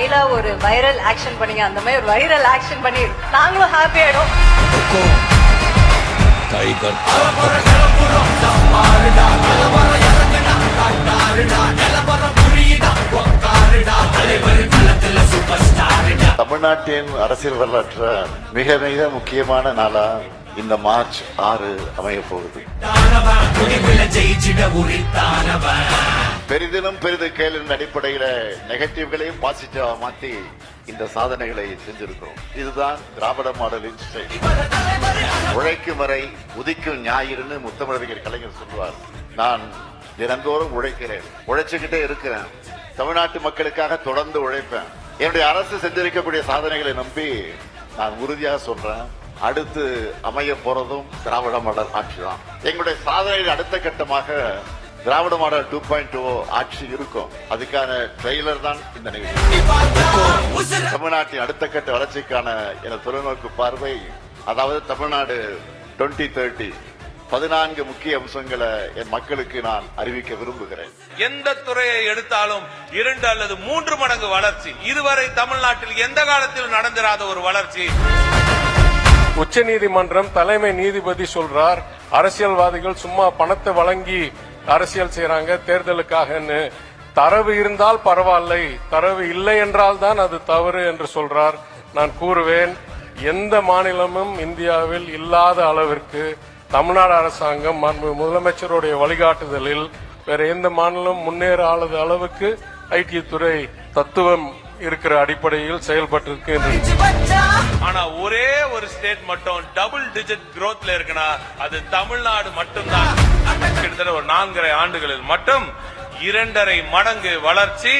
ஸ்டைலா ஒரு viral action பண்ணீங்க, அந்த மாதிரி ஒரு வைரல் ஆக்ஷன் பண்ணி நாங்களும் ஹாப்பி ஆயிடும். தமிழ்நாட்டின் அரசியல் வரலாற்ற மிக மிக முக்கியமான நாளா இந்த மார்ச் 6 அமைய போகுது. பெரிதிலும் பெரிது கேளின் அடிப்படையில நெகட்டிவ்களையும் பாசிட்டிவா மாத்தி இந்த சாதனைகளை செஞ்சிருக்கிறோம். இதுதான் திராவிட மாடலின் ஸ்டைல். உழைக்கும் வரை உதிக்கும் ஞாயிறுன்னு முத்தமிழறிஞர் கலைஞர் சொல்லுவார். நான் தினந்தோறும் உழைக்கிறேன், உழைச்சுக்கிட்டே இருக்கிறேன், தமிழ்நாட்டு மக்களுக்காக தொடர்ந்து உழைப்பேன். என்னுடைய அரசு செஞ்சிருக்கக்கூடிய சாதனைகளை நம்பி நான் உறுதியாக சொல்றேன், அடுத்து அமைய போறதும் திராவிட மாடல் ஆட்சி தான். எங்களுடைய சாதனையின் அடுத்த கட்டமாக திராவிட மாடல் 2.0 ஆட்சி இருக்கும். அதுக்கான ட்ரெய்லர் தான் இந்த நிகழ்ச்சி. தமிழ்நாட்டின் அடுத்த கட்ட வளர்ச்சிக்கான என தொலைநோக்கு பார்வை, அதாவது தமிழ்நாடு 2030 14 முக்கிய அம்சங்களை என் மக்களுக்கு நான் அறிவிக்க விரும்புகிறேன். எந்த துறையை எடுத்தாலும் 2 அல்லது 3 மடங்கு வளர்ச்சி. இதுவரை தமிழ்நாட்டில் எந்த காலத்தில் நடந்திராத ஒரு வளர்ச்சி. உச்சநீதிமன்றம் தலைமை நீதிபதி சொல்றார், அரசியல்வாதிகள் சும்மா பணத்தை வழங்கி அரசியல் செய்யறாங்க தேர்தலுக்காகன்னு. தரவு இருந்தால் பரவாயில்லை, தரவு இல்லை என்றால் தான் அது தவறு என்று சொல்றார். நான் கூறுவேன், எந்த மாநிலமும் இந்தியாவில் இல்லாத அளவிற்கு தமிழ்நாடு அரசாங்கம் முதலமைச்சருடைய வழிகாட்டுதலில் வேற எந்த மாநிலம் முன்னேறாத அளவுக்கு ஐடித்துறை தத்துவம் இருக்கிற அடிப்படையில் செயல்பட்டிருக்கு. ஆனா ஒரே ஒரு ஸ்டேட் மட்டும் டபுள் டிஜிட் growthல இருக்குன்னா அது தமிழ்நாடு மட்டும்தான். கிட்டத்தட்ட ஒரு 4.5 ஆண்டுகளில் மட்டும் 2.5 மடங்கு வளர்ச்சி,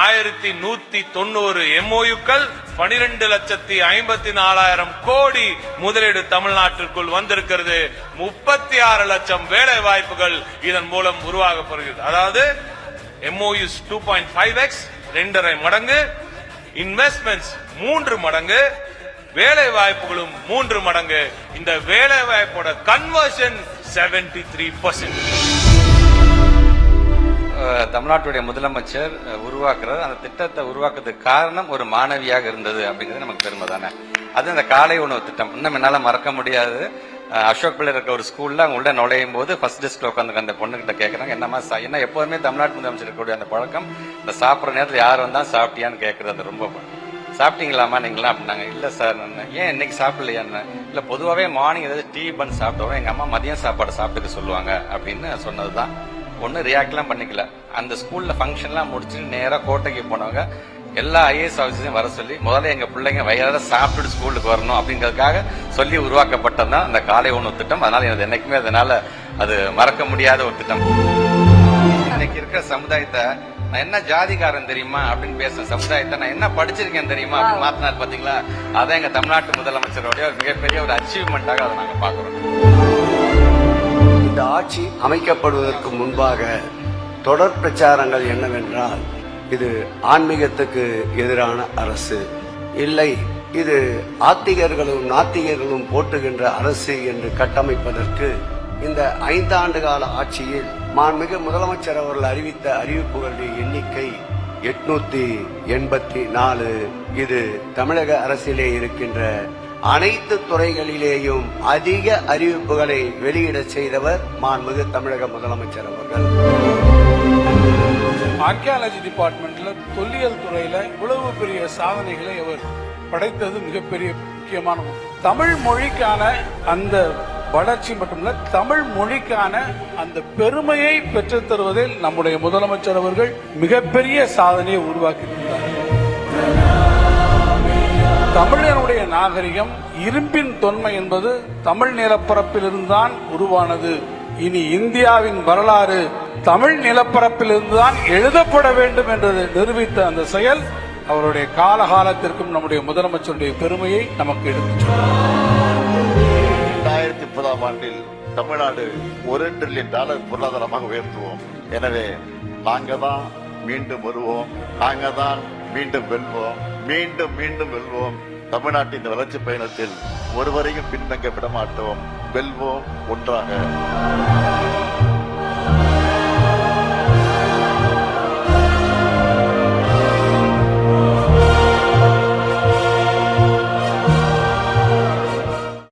1190 MOUக்கள், 12,54,000 கோடி முதலீடு தமிழ்நாட்டிற்குள் வந்திருக்கிறது. 36 லட்சம் வேலை வாய்ப்புகள் இதன் மூலம் உருவாக்கப்படுகிறது. அதாவது MOUs 2.5x 2.5 மடங்கு, இன்வெஸ்ட்மெண்ட்ஸ் 3 மடங்கு, வேலை வாய்ப்புகளும் 3 மடங்கு. இந்த வேலை வாய்ப்போட கன்வர்ஷன் 73%. தமிழ்நாட்டுடைய முதலமைச்சர் உருவாக்குறார். அந்த திட்டத்தை உருவாக்குறதுக்கு காரணம் ஒரு மாணவியாக இருந்தது அப்படிங்கிறது நமக்கு பெருமை தானே. அது அந்த காலை உணவு திட்டம் இன்னும் என்னால மறக்க முடியாது. அசோக் பிள்ளை இருக்க ஒரு ஸ்கூல்ல அவங்க உள்ள நுழையும் போது ஃபர்ஸ்ட் டெஸ்க்ல உட்காந்து அந்த பொண்ணுகிட்ட கேட்கறாங்க, என்னமா என்ன எப்போதுமே தமிழ்நாட்டு முதலமைச்சர் இருக்கக்கூடிய அந்த பழக்கம், இந்த சாப்பிட்ற நேரத்தில் யார் வந்தா சாப்பிட்டியான்னு கேட்கறது. அது ரொம்ப சாப்பிட்டீங்களாமா நீங்களா அப்படின்னாங்க. இல்ல சார், ஏன் இன்னைக்கு சாப்பிடலையான்னு. இல்ல பொதுவாகவே மார்னிங் ஏதாவது டீ பன் சாப்பிட்டோம், எங்க அம்மா மதியம் சாப்பாடு சாப்பிட்டுக்க சொல்லுவாங்க அப்படின்னு சொன்னதுதான். ஒன்னும் ரியாக்ட்லாம் பண்ணிக்கல. அந்த ஸ்கூல்ல ஃபங்க்ஷன்லாம் முடிச்சுட்டு நேரா கோட்டைக்கு போனவங்க எல்லா IAS ஆஃபீஸரையும் வர சொல்லி முதல்ல எங்க பிள்ளைங்க வயிறார சாப்பிட்டுட்டு ஸ்கூலுக்கு வரணும் அப்படிங்கிறதுக்காக சொல்லி உருவாக்கப்பட்டதுதான் அந்த காலை உணவு திட்டம். அதனால எனக்கு என்னைக்குமே அதனால அது மறக்க முடியாத ஒரு திட்டம். இன்னைக்கு இருக்கிற சமுதாயத்தை நான் என்ன ஜாதிகாரன் தெரியுமா அப்படின்னு பேசுற சமுதாயத்தை நான் என்ன படிச்சிருக்கேன் தெரியுமா அப்படின்னு மாத்தினார் பாத்தீங்களா. அதான் எங்க தமிழ்நாட்டு முதலமைச்சருடைய மிகப்பெரிய ஒரு அச்சீவ்மெண்டாக அதை நாங்க பாக்குறோம். இந்த ஆட்சி அமைக்கப்படுவதற்கு முன்பாக தொடர் பிரச்சாரங்கள் என்னவென்றால், இது ஆன்மீகத்துக்கு எதிரான அரசு இல்லை, இது ஆத்திகர்களும் நாத்திகர்களும் போற்றுகின்ற அரசு என்று கட்டமைப்பதற்கு இந்த 5 ஆண்டு கால ஆட்சியில் மாண்புமிகு முதலமைச்சர் அவர்கள் அறிவித்த அறிவிப்புகளுடைய எண்ணிக்கை 884. இது தமிழக அரசிலே இருக்கின்ற அனைத்து துறைகளிலேயும் அதிக அறிவிப்புகளை வெளியிட செய்தவர் மாண்புமிகு தமிழக முதலமைச்சர் அவர்கள். ஆர்கியாலஜி டிபார்ட்மெண்ட்ல தொல்லியல் துறையில இவ்வளவு பெரிய சாதனைகளை அவர் படைத்தது மிகப்பெரிய முக்கியமான. தமிழ் மொழிக்கான அந்த வளர்ச்சி மட்டுமல்ல, தமிழ் மொழிக்கான அந்த பெருமையை பெற்றுத் தருவதில் நம்முடைய முதலமைச்சர் அவர்கள் மிகப்பெரிய சாதனையை உருவாக்கியிருக்கிறார். தமிழனுடைய நாகரிகம், இரும்பின் தொன்மை என்பது தமிழ் நிலப்பரப்பிலிருந்துதான் உருவானது. இனி இந்தியாவின் வரலாறு தமிழ் நிலப்பரப்பிலிருந்துதான் எழுதப்பட வேண்டும் என்று நிரூபித்த அந்த செயல் அவருடைய காலகாலத்திற்கும் நம்முடைய முதலமைச்சருடைய பெருமையை நமக்கு எடுத்துச் சொல்லும். 2030ஆம் ஆண்டில் தமிழ்நாடு $1 டிரில்லியன் பொருளாதாரமாக உயர்த்துவோம். எனவே நாங்க தான் மீண்டும் வருவோம், நாங்க தான் மீண்டும் வெல்வோம், மீண்டும் மீண்டும் வெல்வோம். தமிழ்நாட்டின் இந்த வளர்ச்சி பயணத்தில் ஒருவரையும் பின்தங்க விடமாட்டோம். வெல்வோம் ஒன்றாக.